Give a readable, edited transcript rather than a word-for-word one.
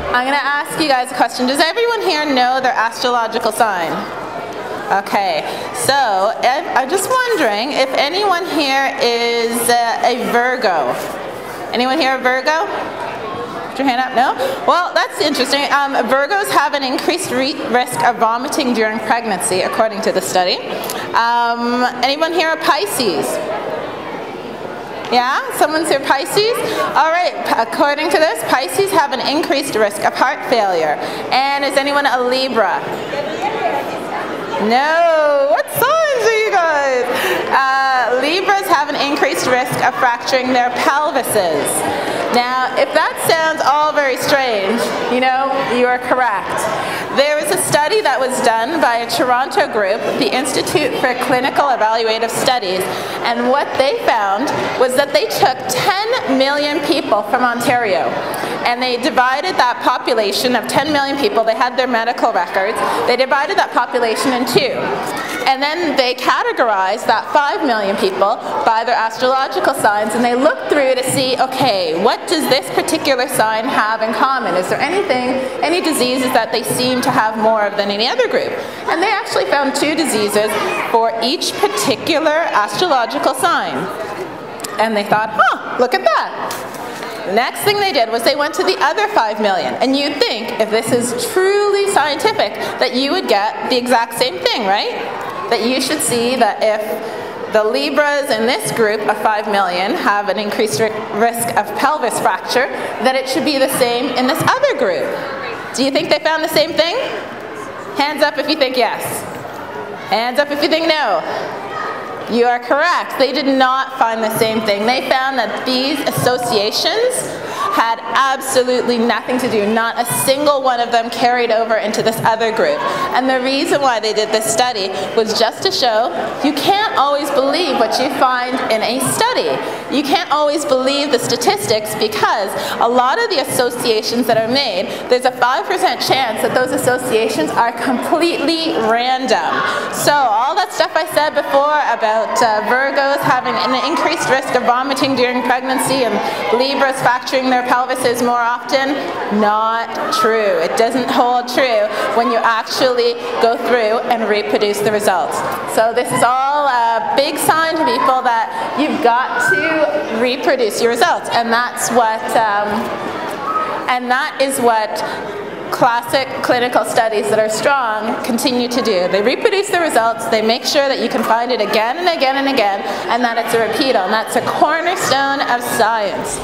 I'm going to ask you guys a question. Does everyone here know their astrological sign? Okay, so I'm just wondering if anyone here is a Virgo. Anyone here a Virgo? Put your hand up, no? Well, that's interesting. Virgos have an increased risk of vomiting during pregnancy, according to the study. Anyone here a Pisces? Yeah? Someone's here Pisces? All right, according to this, Pisces have an increased risk of heart failure. And is anyone a Libra? No. What signs are you guys? Libras have an increased risk of fracturing their pelvises. Now, if that sounds all very strange, you know, you are correct. There was a study that was done by a Toronto group, the Institute for Clinical Evaluative Studies, and what they found was that they took 10 million people from Ontario, and they divided that population of 10 million people. They had their medical records. They divided that population in two. And then they categorized that 5 million people by their astrological signs, and they looked through to see, okay, what does this particular sign have in common? Is there any diseases that they seem to have more of than any other group? And they actually found 2 diseases for each particular astrological sign. And they thought, huh, look at that. The next thing they did was they went to the other 5 million. And you'd think, if this is truly scientific, that you would get the exact same thing, right? That you should see that if the Libras in this group of 5 million have an increased risk of pelvis fracture, that it should be the same in this other group. Do you think they found the same thing? Hands up if you think yes. Hands up if you think no. You are correct. They did not find the same thing. They found that these associations had absolutely nothing to do. Not a single one of them carried over into this other group. And the reason why they did this study was just to show you can't always believe what you find in a study. You can't always believe the statistics, because a lot of the associations that are made, there's a 5% chance that those associations are completely random. So all that stuff I said before about Virgos having an increased risk of vomiting during pregnancy and Libras fracturing their pelvises more often, not true. It doesn't hold true when you actually go through and reproduce the results. So this is all a big sign to people that you've got to reproduce your results, and that's what classic clinical studies that are strong continue to do. They reproduce the results, they make sure that you can find it again and again and again, and that it's a repeat, and that's a cornerstone of science.